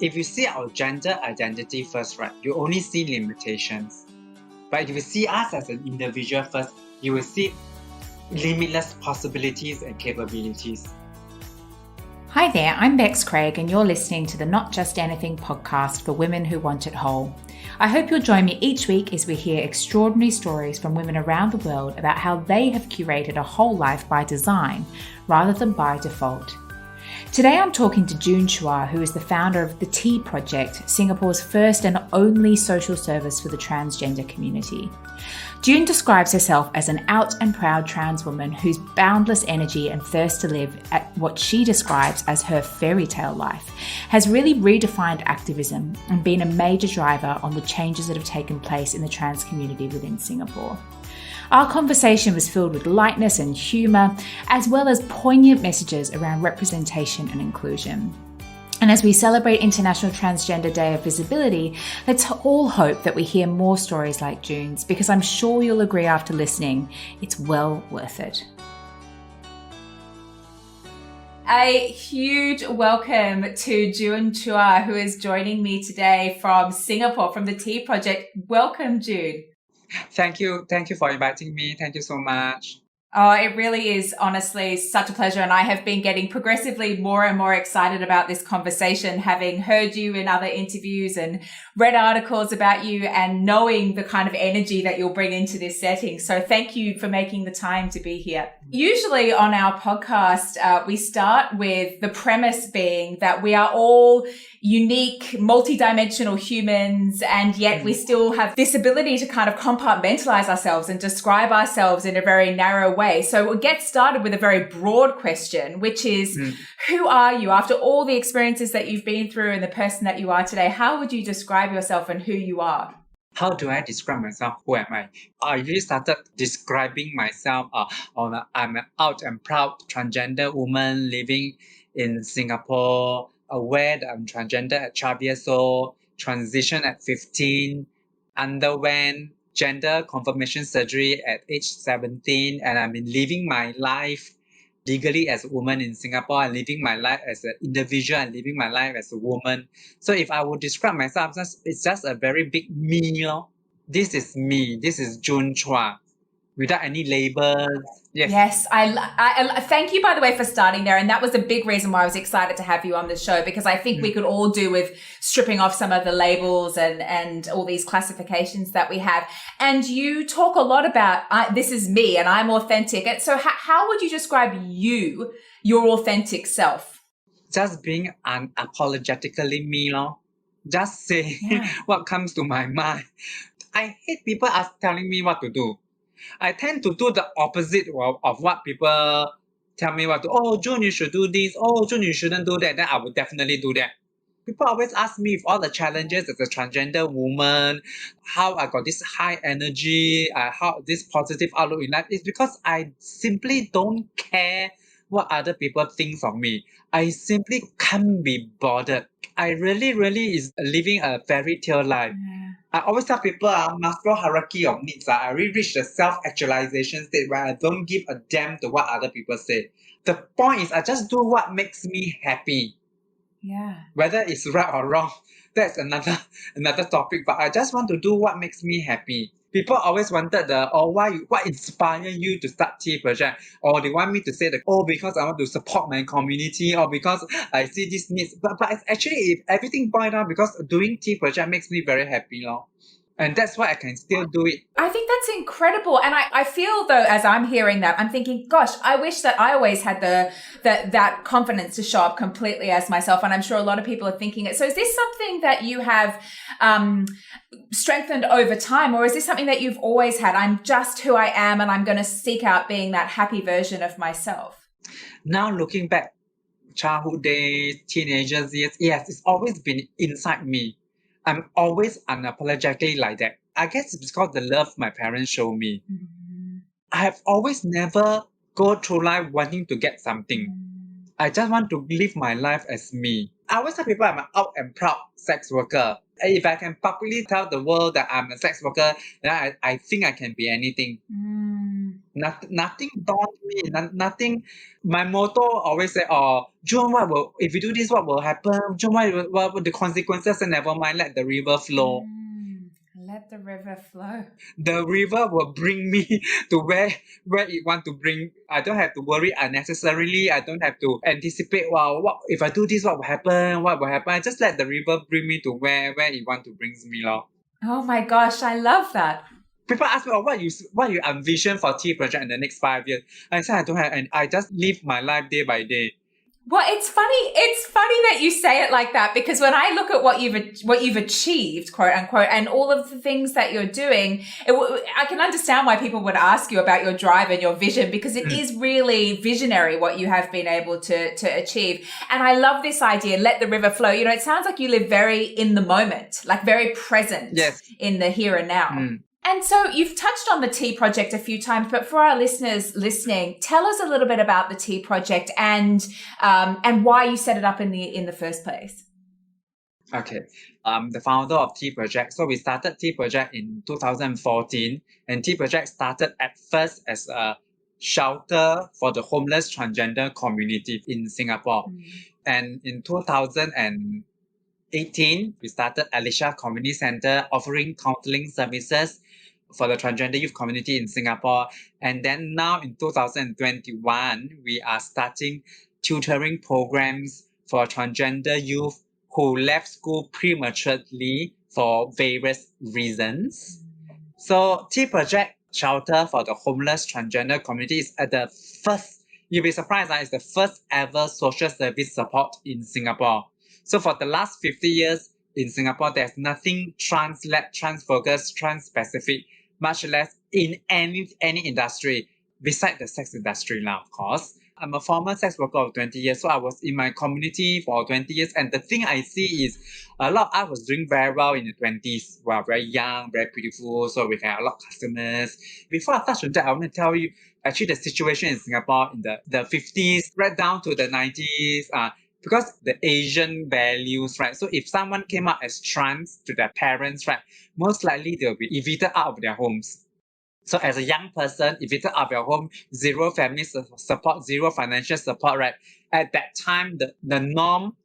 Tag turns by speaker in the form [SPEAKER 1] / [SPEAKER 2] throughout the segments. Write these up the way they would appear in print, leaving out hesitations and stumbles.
[SPEAKER 1] If you see our gender identity first, right, you only see limitations. But if you see us as an individual first, you will see limitless possibilities and capabilities.
[SPEAKER 2] Hi there, I'm Bex Craig and you're listening to the Not Just Anything podcast for women who want it whole. I hope you'll join me each week as we hear extraordinary stories from women around the world about how they have curated a whole life by design rather than by default. Today I'm talking to June Chua, who is the founder of the Tea Project, Singapore's first and only social service for the transgender community. June describes herself as an out and proud trans woman whose boundless energy and thirst to live at what she describes as her fairytale life has really redefined activism and been a major driver on the changes that have taken place in the trans community within Singapore. Our conversation was filled with lightness and humour, as well as poignant messages around representation and inclusion. And as we celebrate International Transgender Day of Visibility, let's all hope that we hear more stories like June's, because I'm sure you'll agree after listening, it's well worth it. A huge welcome to June Chua, who is joining me today from Singapore, from the Tea Project. Welcome, June.
[SPEAKER 1] Thank you for inviting me. Thank you so much.
[SPEAKER 2] Oh, it really is honestly such a pleasure. And I have been getting progressively more and more excited about this conversation, having heard you in other interviews and read articles about you and knowing the kind of energy that you'll bring into this setting. So thank you for making the time to be here. Usually on our podcast, we start with the premise being that we are all unique, multidimensional humans, and yet we still have this ability to kind of compartmentalize ourselves and describe ourselves in a very narrow way. So we'll get started with a very broad question, which is, who are you? After all the experiences that you've been through and the person that you are today, how would you describe yourself and who you are?
[SPEAKER 1] How do I describe myself? Who am I? I really started describing myself I'm an out and proud transgender woman living in Singapore, aware that I'm transgender at 12 years old, transition at 15, underwent gender confirmation surgery at age 17, and I've been living my life legally as a woman in Singapore and living my life as an individual and living my life as a woman. So if I would describe myself, it's just a very big me, you know. This is me. This is June Chua, without any labels.
[SPEAKER 2] Yes. I thank you, by the way, for starting there. And that was a big reason why I was excited to have you on the show, because I think we could all do with stripping off some of the labels and all these classifications that we have. And you talk a lot about, this is me and I'm authentic. And so how would you describe your authentic self?
[SPEAKER 1] Just being unapologetically me, lor. Just say what comes to my mind. I hate people telling me what to do. I tend to do the opposite of what people tell me what to. Oh, June, you should do this. Oh, June, you shouldn't do that. Then I would definitely do that. People always ask me, with all the challenges as a transgender woman, how I got this high energy, how this positive outlook in life. It's because I simply don't care what other people think of me. I simply can't be bothered. I really is living a fairy tale life. I always tell people, Maslow hierarchy of needs, I really reach the self-actualization state where I don't give a damn to what other people say. The point is, I just do what makes me happy.
[SPEAKER 2] Yeah.
[SPEAKER 1] Whether it's right or wrong, that's another topic. But I just want to do what makes me happy. People always wanted what inspired you to start Tea Project? Or they want me to say because I want to support my community, or because I see these needs. But it's actually, if everything boils down, because doing Tea Project makes me very happy, lor. And that's why I can still do it.
[SPEAKER 2] I think that's incredible. And I feel, though, as I'm hearing that, I'm thinking, gosh, I wish that I always had that confidence to show up completely as myself. And I'm sure a lot of people are thinking it. So is this something that you have strengthened over time, or is this something that you've always had? I'm just who I am and I'm going to seek out being that happy version of myself.
[SPEAKER 1] Now looking back, childhood days, teenagers years, yes, it's always been inside me. I'm always unapologetically like that. I guess it's because the love my parents show me. I have always never go through life wanting to get something. I just want to live my life as me. I always tell people I'm an out and proud sex worker. If I can publicly tell the world that I'm a sex worker, then I think I can be anything. Nothing dawned me. Nothing. My motto always say, "Oh, June, if you do this? What will happen? June, what will the consequences? And never mind, let the river flow.
[SPEAKER 2] Let the river flow.
[SPEAKER 1] The river will bring me to where it want to bring. I don't have to worry unnecessarily. I don't have to anticipate. Wow, what if I do this? What will happen? What will happen? I just let the river bring me to where it want to brings me, lor."
[SPEAKER 2] Oh my gosh, I love that.
[SPEAKER 1] People ask me, "Oh, what you envision for Tea Project in the next 5 years?" I say I don't have, and I just live my life day by day.
[SPEAKER 2] Well, it's funny. It's funny that you say it like that, because when I look at what you've achieved, quote unquote, and all of the things that you're doing, I can understand why people would ask you about your drive and your vision, because it is really visionary what you have been able to achieve. And I love this idea, let the river flow. You know, it sounds like you live very in the moment, like very present in the here and now. And so you've touched on the Tea Project a few times, but for our listeners listening, tell us a little bit about the Tea Project and why you set it up in the first place.
[SPEAKER 1] Okay, the founder of Tea Project. So we started Tea Project in 2014, and Tea Project started at first as a shelter for the homeless transgender community in Singapore. And in 2018, we started Alicia Community Center offering counseling services for the transgender youth community in Singapore. And then now in 2021, we are starting tutoring programs for transgender youth who left school prematurely for various reasons. So Tea Project Shelter for the Homeless Transgender Community is at the first, you'll be surprised, it's the first ever social service support in Singapore. So for the last 50 years in Singapore, there's nothing trans-led, trans-focused, trans-specific, much less in any industry, beside the sex industry now, of course. I'm a former sex worker of 20 years, so I was in my community for 20 years. And the thing I see is a lot of us was doing very well in the 20s. We are very young, very beautiful, so we had a lot of customers. Before I touch on that, I want to tell you actually the situation in Singapore in the 50s, right down to the 90s, because the Asian values, right? So if someone came out as trans to their parents, right, most likely they'll be evicted out of their homes. So as a young person, evicted out of your home, zero family support, zero financial support, right? At that time, the norm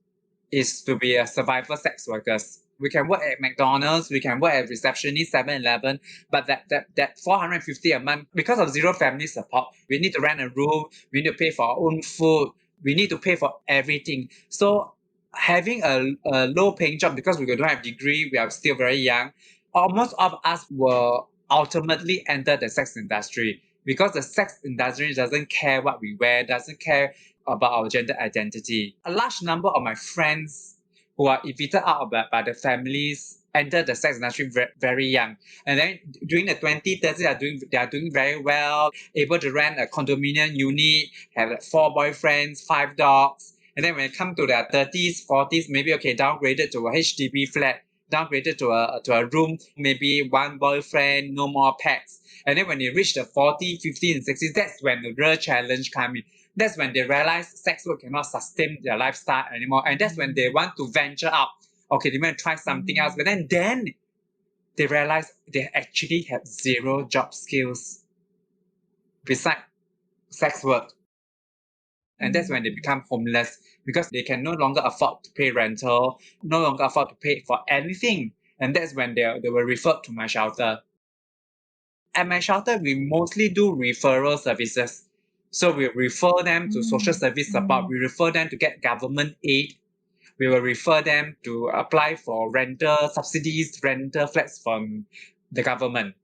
[SPEAKER 1] is to be a survivor sex workers. We can work at McDonald's, we can work at receptionist 7-Eleven, but that 450 a month, because of zero family support, we need to rent a room, we need to pay for our own food, we need to pay for everything. So having a low paying job, because we don't have degree, we are still very young, almost all of us will ultimately enter the sex industry, because the sex industry doesn't care what we wear, doesn't care about our gender identity. A large number of my friends who are evicted out by the families enter the sex industry very young. And then during the 20s, 30s, they are doing very well, able to rent a condominium unit, have 4 boyfriends, 5 dogs. And then when it comes to their 30s, 40s, maybe downgraded to a HDB flat, downgraded to a room, maybe 1 boyfriend, no more pets. And then when they reach the 40, 50, and 60s, that's when the real challenge comes in. That's when they realize sex work cannot sustain their lifestyle anymore. And that's when they want to venture out. Okay, they want to try something else. But then they realize they actually have zero job skills besides sex work. And that's when they become homeless, because they can no longer afford to pay rental, no longer afford to pay for anything. And that's when they were referred to my shelter. At my shelter, we mostly do referral services. So we refer them to social service support. We refer them to get government aid. We will refer them to apply for rental subsidies, rental flats from the government.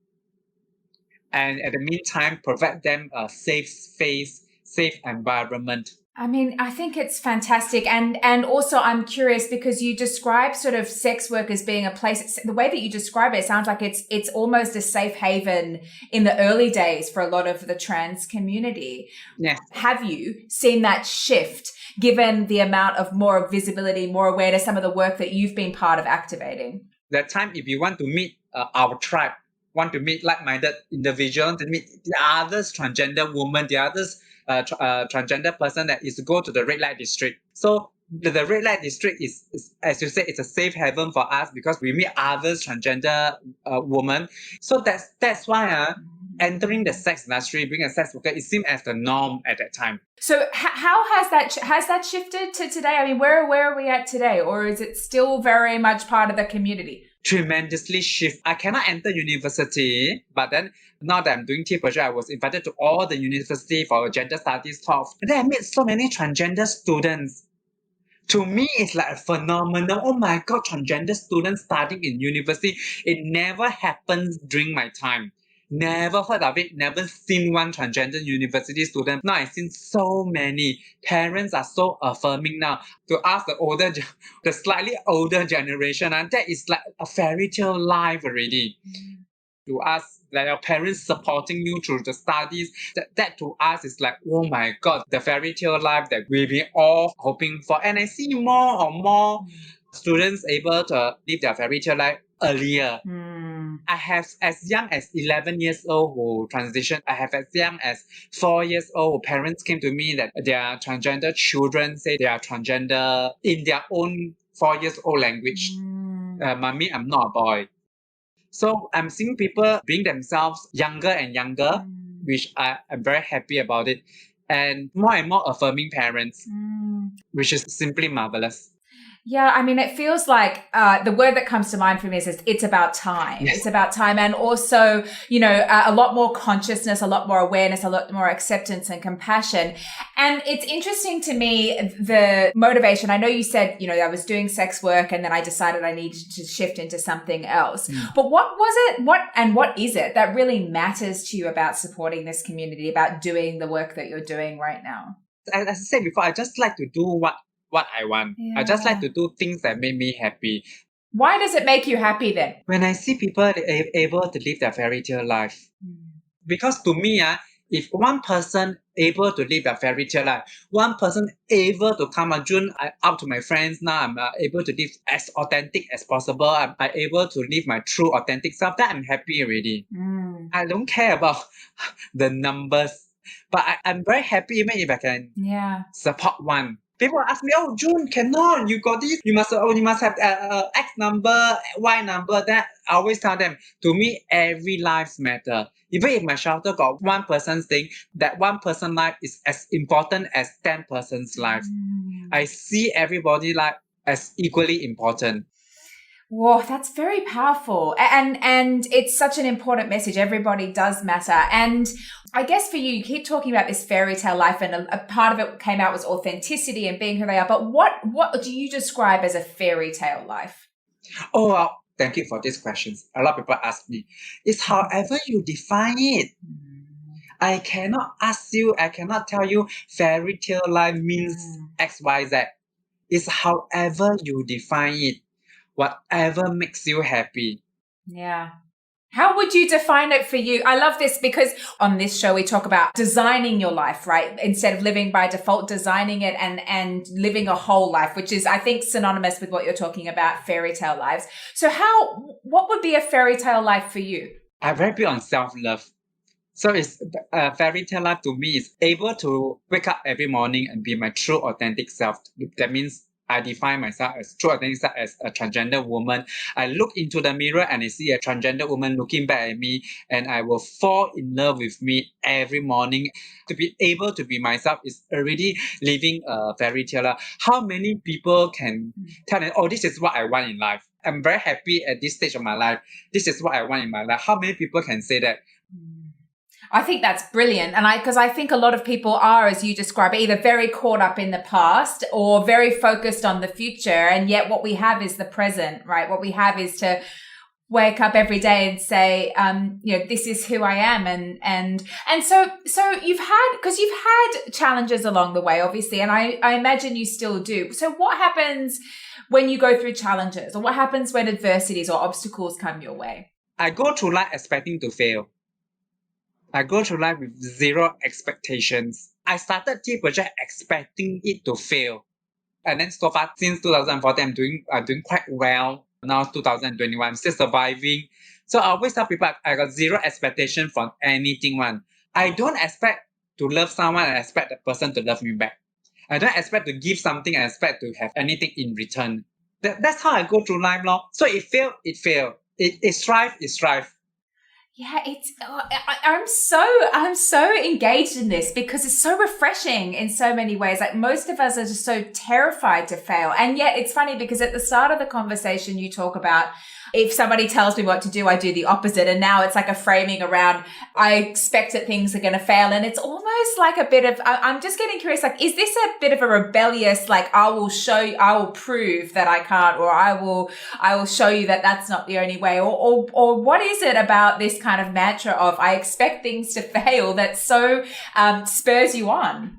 [SPEAKER 1] And at the meantime, provide them a safe space, safe environment.
[SPEAKER 2] I mean, I think it's fantastic. And also I'm curious, because you describe sort of sex work as being a place, the way that you describe it sounds like it's almost a safe haven in the early days for a lot of the trans community.
[SPEAKER 1] Yes.
[SPEAKER 2] Have you seen that shift, given the amount of more visibility, more awareness, some of the work that you've been part of activating?
[SPEAKER 1] That time, if you want to meet our tribe, want to meet like-minded individuals, to meet the others transgender woman, the others transgender person, that is to go to the red light district. So the red light district is, as you say, it's a safe haven for us, because we meet others transgender women. So that's why entering the sex industry, being a sex worker, it seemed as the norm at that time.
[SPEAKER 2] So how has that shifted to today? I mean, where are we at today? Or is it still very much part of the community?
[SPEAKER 1] Tremendously shift. I cannot enter university, but then now that I'm doing tea project, I was invited to all the university for a gender studies talks. And then I met so many transgender students. To me, it's like a phenomenon. Oh my God, transgender students studying in university. It never happens during my time. Never heard of it, never seen one transgender university student. Now I've seen so many. Parents are so affirming now. To ask the slightly older generation, and that is like a fairy tale life already. To us, like our parents supporting you through the studies, that to us is like, oh my God, the fairy tale life that we've been all hoping for. And I see more and more students able to live their fairy tale life earlier. I have as young as 11 years old who transitioned. I have as young as 4 years old who parents came to me that their transgender children say they are transgender in their own 4 years old language. Mommy, I'm not a boy. So I'm seeing people being themselves younger and younger, which I'm very happy about it. And more affirming parents, which is simply marvelous.
[SPEAKER 2] Yeah, I mean, it feels like the word that comes to mind for me is it's about time. Yes. It's about time. And also, a lot more consciousness, a lot more awareness, a lot more acceptance and compassion. And it's interesting to me, the motivation. I know you said, I was doing sex work and then I decided I needed to shift into something else. But what was it? What is it that really matters to you about supporting this community, about doing the work that you're doing right now?
[SPEAKER 1] As I said before, I just like to do what I want. I just like to do things that make me happy.
[SPEAKER 2] Why does it make you happy then?
[SPEAKER 1] When I see people able to live their fairy tale life. Because to me, if one person able to live a fairy tale life, one person able to come June, out to my friends now, I'm able to live as authentic as possible. I'm able to live my true authentic self. That I'm happy already. I don't care about the numbers, but I'm very happy even if I can support one. People ask me, oh, June, cannot, you got this, you must have X number, Y number. That I always tell them, to me, every lives matter. Even if my shelter got one person's thing, that one person's life is as important as 10 person's life. I see everybody life as equally important.
[SPEAKER 2] Whoa, that's very powerful. And it's such an important message. Everybody does matter. And I guess for you keep talking about this fairy tale life, and a part of it came out was authenticity and being who they are. But what do you describe as a fairy tale life?
[SPEAKER 1] Oh, well, thank you for these questions. A lot of people ask me. It's however you define it. I cannot tell you fairy tale life means X, Y, Z. It's however you define it. Whatever makes you happy.
[SPEAKER 2] Yeah. How would you define it for you? I love this because on this show, we talk about designing your life, right? Instead of living by default, designing it and living a whole life, which is, I think, synonymous with what you're talking about, fairy tale lives. So what would be a fairy tale life for you?
[SPEAKER 1] I'm very big on self-love. So it's a fairy tale life to me is able to wake up every morning and be my true authentic self. That means I define myself as true authentic self as a transgender woman. I look into the mirror and I see a transgender woman looking back at me, and I will fall in love with me every morning. To be able to be myself is already living a fairy tale. How many people can tell me, oh, this is what I want in life? I'm very happy at this stage of my life. This is what I want in my life. How many people can say that?
[SPEAKER 2] I think that's brilliant. And because I think a lot of people are, as you describe, either very caught up in the past or very focused on the future. And yet what we have is the present, right? What we have is to wake up every day and say, this is who I am. And so you've had challenges along the way, obviously. And I imagine you still do. So what happens when you go through challenges, or what happens when adversities or obstacles come your way?
[SPEAKER 1] I go through life expecting to fail. I go through life with zero expectations. I started Tea Project expecting it to fail. And then so far, since 2014, I'm doing quite well. Now 2021, I'm still surviving. So I always tell people I got zero expectation from anything one. I don't expect to love someone and expect the person to love me back. I don't expect to give something and expect to have anything in return. That's how I go through life. So it failed. It strive.
[SPEAKER 2] Yeah, I'm so engaged in this because it's so refreshing in so many ways. Like most of us are just so terrified to fail. And yet it's funny because at the start of the conversation, you talk about if somebody tells me what to do, I do the opposite. And now it's like a framing around, I expect that things are going to fail. And it's almost like a bit of, I'm just getting curious, like, is this a bit of a rebellious, like, I will prove that I can't, or I will show you that that's not the only way, or what is it about this kind of mantra of I expect things to fail that so spurs you on?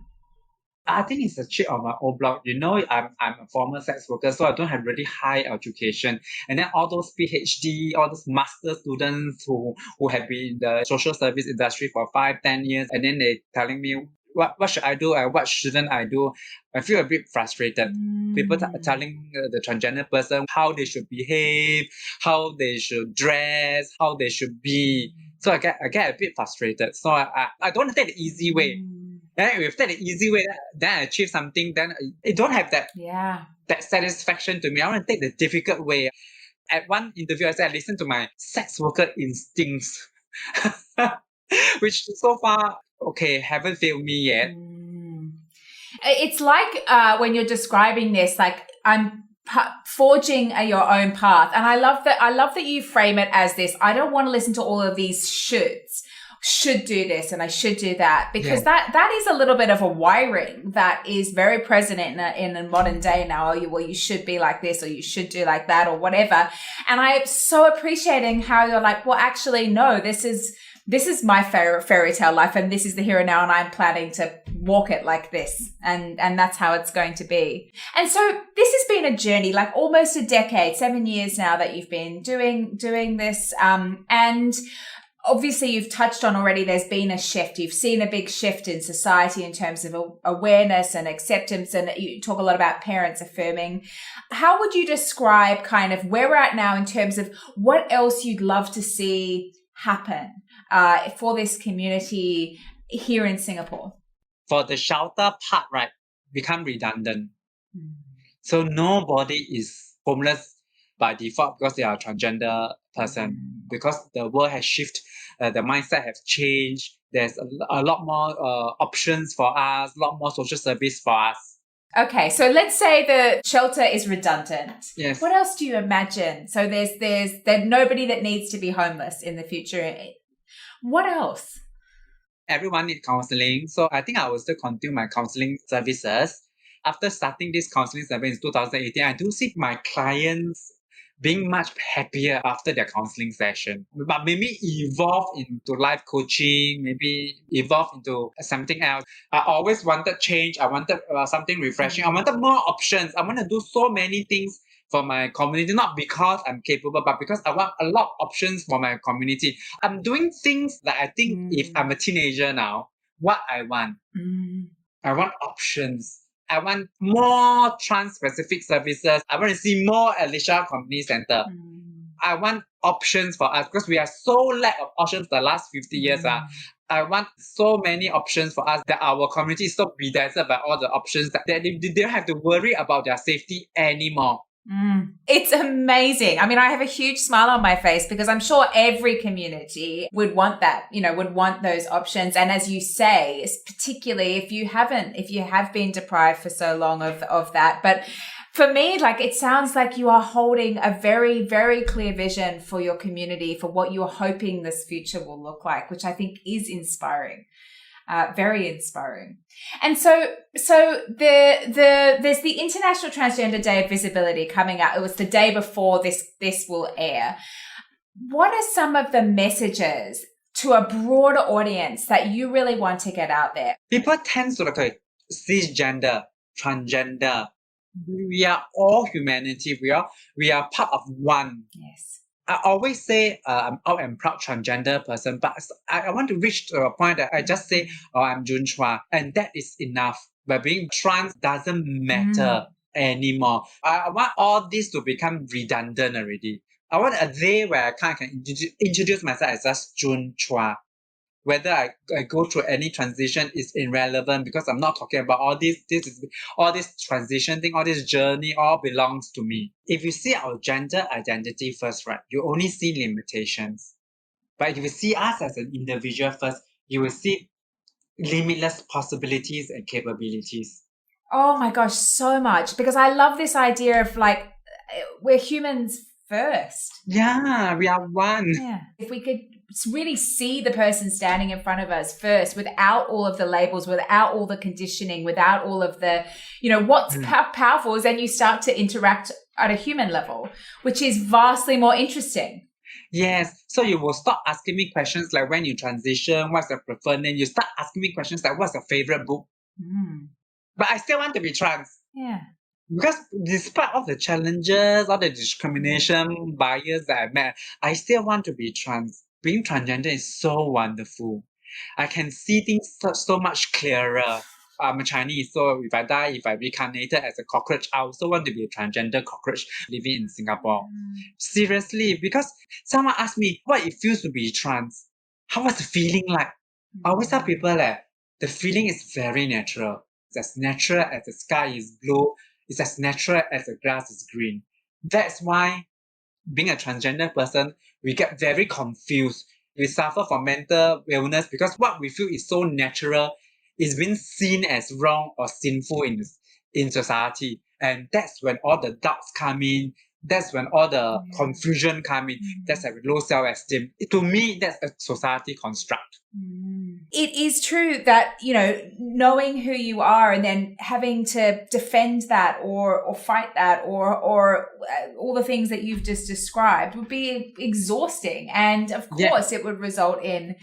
[SPEAKER 1] I think it's a chip on my old block. I'm a former sex worker, so I don't have really high education. And then all those PhD, all those master students who have been in the social service industry for 5-10 years, and then they telling me what should I do and what shouldn't I do. I feel a bit frustrated. People telling the transgender person how they should behave, how they should dress, how they should be. So I get a bit frustrated. So I don't want to take the easy way. Then if that the easy way, then I achieve something, then I don't have that satisfaction to me. I want to take the difficult way. At one interview, I said I listen to my sex worker instincts, which so far, haven't failed me yet.
[SPEAKER 2] It's like when you're describing this, like I'm forging your own path. And I love that you frame it as this. I don't want to listen to all of these should do this and I should do that, because that is a little bit of a wiring that is very present in a modern day now. You should be like this, or you should do like that, or whatever. And I'm so appreciating how you're like, well, actually, no, this is my fairy tale life, and this is the here and now, and I'm planning to walk it like this, and that's how it's going to be. And so this has been a journey, like almost a decade, 7 years now that you've been doing this, and obviously you've touched on already, there's been a shift. You've seen a big shift in society in terms of awareness and acceptance. And you talk a lot about parents affirming. How would you describe kind of where we're at now in terms of what else you'd love to see happen for this community here in Singapore?
[SPEAKER 1] For the shelter part, right, become redundant. So nobody is homeless by default because they are a transgender person, because the world has shifted, the mindset has changed. There's a lot more options for us, a lot more social service for us.
[SPEAKER 2] Okay, so let's say the shelter is redundant.
[SPEAKER 1] Yes.
[SPEAKER 2] What else do you imagine? So there's nobody that needs to be homeless in the future. What else?
[SPEAKER 1] Everyone needs counseling, so I think I will still continue my counseling services. After starting this counseling service in 2018, I do see my clients being much happier after their counseling session, but maybe evolve into life coaching, maybe evolve into something else. I always wanted change. I wanted something refreshing. I wanted more options. I want to do so many things for my community, not because I'm capable, but because I want a lot of options for my community. I'm doing things that I think if I'm a teenager now, what I want. I want options. I want more trans-specific services. I want to see more Alicia Community Center. I want options for us because we are so lack of options the last 50 years. I want so many options for us that our community is so bedazzled by all the options that they don't have to worry about their safety anymore.
[SPEAKER 2] It's amazing. I mean, I have a huge smile on my face because I'm sure every community would want that, would want those options. And as you say, particularly if you have been deprived for so long of that. But for me, like, it sounds like you are holding a very, very clear vision for your community, for what you're hoping this future will look like, which I think is inspiring. Very inspiring. And so there's the International Transgender Day of Visibility coming out. It was the day before this will air. What are some of the messages to a broader audience that you really want to get out there?
[SPEAKER 1] People tend to cisgender, transgender. We are all humanity. We are part of one.
[SPEAKER 2] Yes.
[SPEAKER 1] I always say I'm out and proud transgender person, but I want to reach to a point that I just say, I'm June Chua, and that is enough. But being trans doesn't matter anymore. I want all this to become redundant already. I want a day where I can introduce myself as just June Chua. Whether I go through any transition is irrelevant because I'm not talking about all this transition thing, all this journey, all belongs to me. If you see our gender identity first, right, you only see limitations. But if you see us as an individual first, you will see limitless possibilities and capabilities.
[SPEAKER 2] Oh my gosh, so much. Because I love this idea of like, we're humans first.
[SPEAKER 1] Yeah, we are one.
[SPEAKER 2] Yeah. If we could really see the person standing in front of us first, without all of the labels, without all the conditioning, without all of the, what's powerful is then you start to interact at a human level, which is vastly more interesting.
[SPEAKER 1] Yes. So you will stop asking me questions like when you transition, what's your preferred name? You start asking me questions like what's your favorite book? But I still want to be trans.
[SPEAKER 2] Yeah.
[SPEAKER 1] Because despite all the challenges, all the discrimination, bias that I met, I still want to be trans. Being transgender is so wonderful. I can see things so much clearer. I'm a Chinese, so if I reincarnated as a cockroach, I also want to be a transgender cockroach living in Singapore. Seriously, because someone asked me what it feels to be trans. How was the feeling like? I always tell people that the feeling is very natural. It's as natural as the sky is blue. It's as natural as the grass is green. That's why being a transgender person, we get very confused. We suffer from mental illness because what we feel is so natural is being seen as wrong or sinful in society. And that's when all the doubts come in. That's when all the confusion come in. That's like low self-esteem. To me, that's a society construct.
[SPEAKER 2] It is true that, knowing who you are and then having to defend that or fight that or all the things that you've just described would be exhausting. And of course, it would result in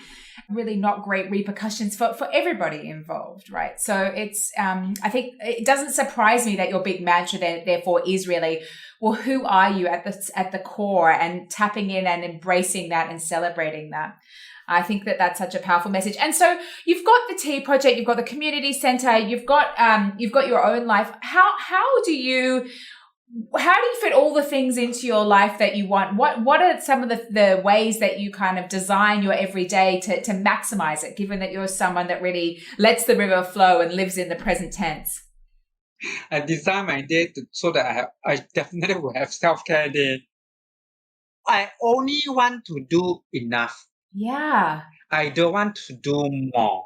[SPEAKER 2] really not great repercussions for everybody involved, right? So it's, I think it doesn't surprise me that your big mantra therefore is really, well, who are you at the core, and tapping in and embracing that and celebrating that. I think that that's such a powerful message. And so you've got the Tea Project, you've got the community center, you've got your own life. How do you fit all the things into your life that you want? What are some of the ways that you kind of design your everyday to maximize it, given that you're someone that really lets the river flow and lives in the present tense?
[SPEAKER 1] I design my day so that I definitely will have self-care day. I only want to do enough.
[SPEAKER 2] Yeah.
[SPEAKER 1] I don't want to do more.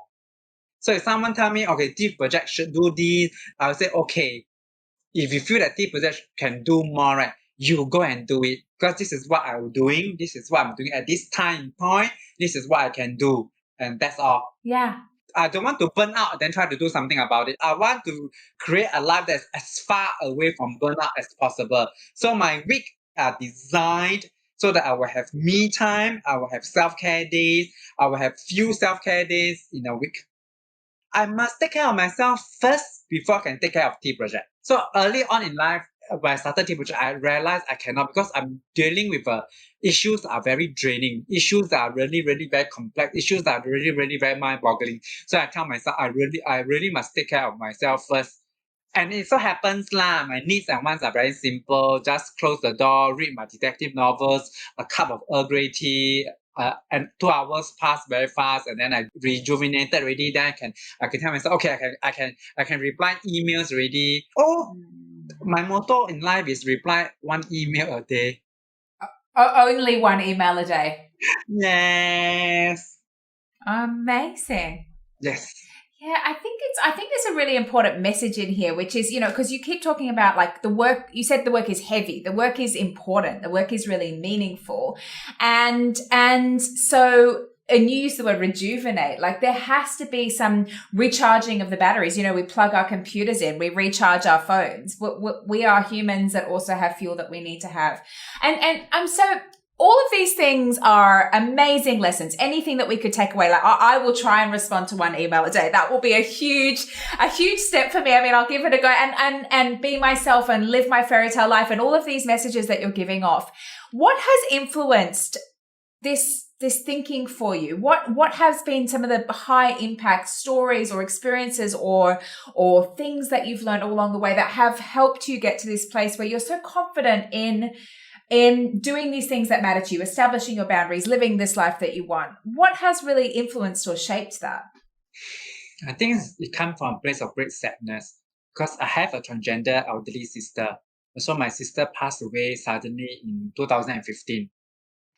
[SPEAKER 1] So if someone tell me, okay, Tea Project should do this, I'll say, okay, if you feel that Tea Project can do more, right, you go and do it. Because this is what I'm doing. This is what I'm doing at this time point. This is what I can do. And that's all.
[SPEAKER 2] Yeah.
[SPEAKER 1] I don't want to burn out and then try to do something about it. I want to create a life that's as far away from burnout as possible. So my week are designed so that I will have me time, I will have self-care days, I will have few self-care days in a week. I must take care of myself first before I can take care of Tea Project. So early on in life, when I started Tea Project, I realized I cannot, because I'm dealing with issues that are very draining, issues that are really, really very complex, issues that are really, really very mind-boggling. So I tell myself, I really must take care of myself first. And it so happens my needs and wants are very simple. Just close the door, read my detective novels, a cup of Earl Grey tea, and 2 hours pass very fast, and then I rejuvenated already. Then I can tell myself, okay, I can reply emails already. My motto in life is reply 1 email a day.
[SPEAKER 2] Only 1 email a day.
[SPEAKER 1] Yes.
[SPEAKER 2] Amazing.
[SPEAKER 1] Yes.
[SPEAKER 2] Yeah, I think there's a really important message in here, which is, because you keep talking about like the work. You said the work is heavy, the work is important, the work is really meaningful, and so. And you use the word rejuvenate. Like there has to be some recharging of the batteries. We plug our computers in, we recharge our phones. We are humans that also have fuel that we need to have, and I'm so. All of these things are amazing lessons. Anything that we could take away, like I will try and respond to 1 email a day. That will be a huge step for me. I mean, I'll give it a go and be myself and live my fairy tale life, and all of these messages that you're giving off. What has influenced this thinking for you? What has been some of the high impact stories or experiences or things that you've learned all along the way that have helped you get to this place where you're so confident in doing these things that matter to you, establishing your boundaries, living this life that you want? What has really influenced or shaped that?
[SPEAKER 1] I think it comes from a place of great sadness, because I have a transgender elderly sister. So my sister passed away suddenly in 2015.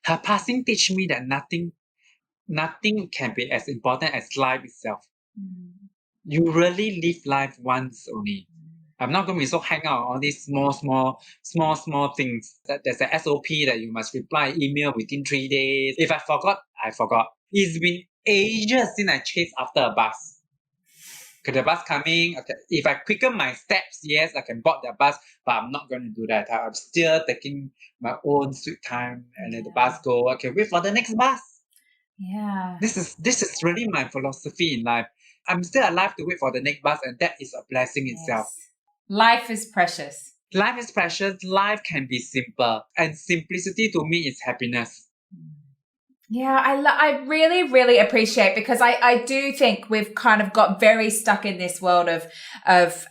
[SPEAKER 1] Her passing teach me that nothing nothing can be as important as life itself. You really live life once only. I'm not going to be so hang out on all these small things. There's an SOP that you must reply email within 3 days. If I forgot, I forgot. It's been ages since I chased after a bus. Okay, the bus coming. Okay, if I quicken my steps, yes, I can board the bus, but I'm not going to do that. I'm still taking my own sweet time and let the bus go. Okay, wait for the next bus.
[SPEAKER 2] Yeah.
[SPEAKER 1] This is really my philosophy in life. I'm still alive to wait for the next bus, and that is a blessing itself.
[SPEAKER 2] Life is precious.
[SPEAKER 1] Life is precious. Life can be simple, and simplicity to me is happiness.
[SPEAKER 2] Yeah, I really, really appreciate, because I do think we've kind of got very stuck in this world of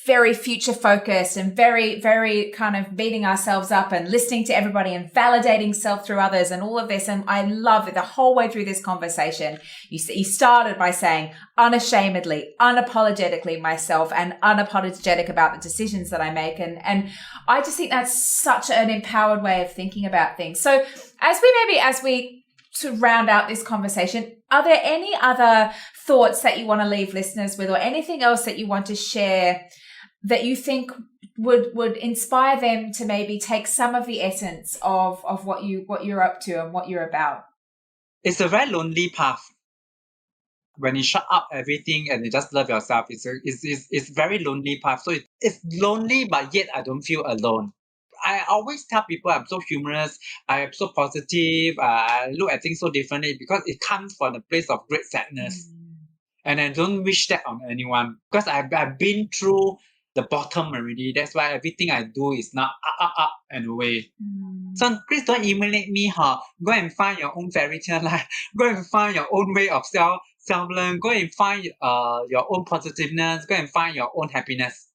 [SPEAKER 2] very future focused and very, very kind of beating ourselves up and listening to everybody and validating self through others and all of this. And I love it. The whole way through this conversation, you started by saying unashamedly, unapologetically myself, and unapologetic about the decisions that I make. And I just think that's such an empowered way of thinking about things. So as we to round out this conversation, are there any other thoughts that you want to leave listeners with, or anything else that you want to share that you think would inspire them to maybe take some of the essence of what you're up to and what you're about?
[SPEAKER 1] It's a very lonely path. When you shut up everything and you just love yourself, it's very lonely path. So it's lonely, but yet I don't feel alone. I always tell people I'm so humorous, I am so positive, I look at things so differently, because it comes from a place of great sadness. And I don't wish that on anyone, because I've been through the bottom already. That's why everything I do is now up and away. So please don't emulate me. Go and find your own fairy tale life. Go and find your own way of self-learn. Go and find your own positiveness. Go and find your own happiness.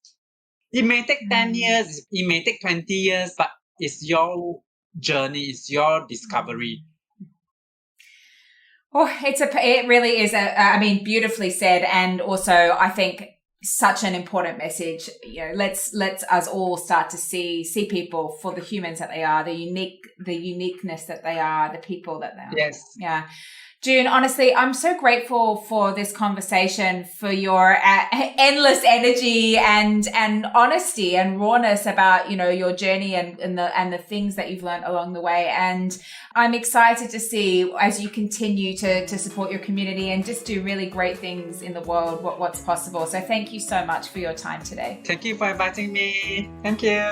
[SPEAKER 1] It may take 10 years, it may take 20 years, but it's your journey, it's your discovery.
[SPEAKER 2] Oh, it really is beautifully said. And also I think such an important message. Let's us all start to see people for the humans that they are, the uniqueness that they are, the people that they are.
[SPEAKER 1] Yes.
[SPEAKER 2] Yeah. June, honestly, I'm so grateful for this conversation, for your endless energy and honesty and rawness about, your journey and the things that you've learned along the way. And I'm excited to see, as you continue to support your community and just do really great things in the world, what's possible. So thank you so much for your time today.
[SPEAKER 1] Thank you for inviting me. Thank you.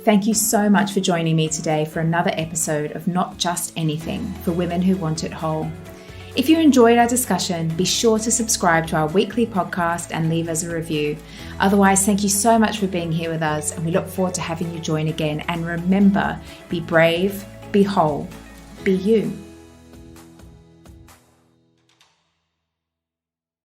[SPEAKER 2] Thank you so much for joining me today for another episode of Not Just Anything for Women Who Want It Whole. If you enjoyed our discussion, be sure to subscribe to our weekly podcast and leave us a review. Otherwise, thank you so much for being here with us, and we look forward to having you join again. And remember, be brave, be whole, be you.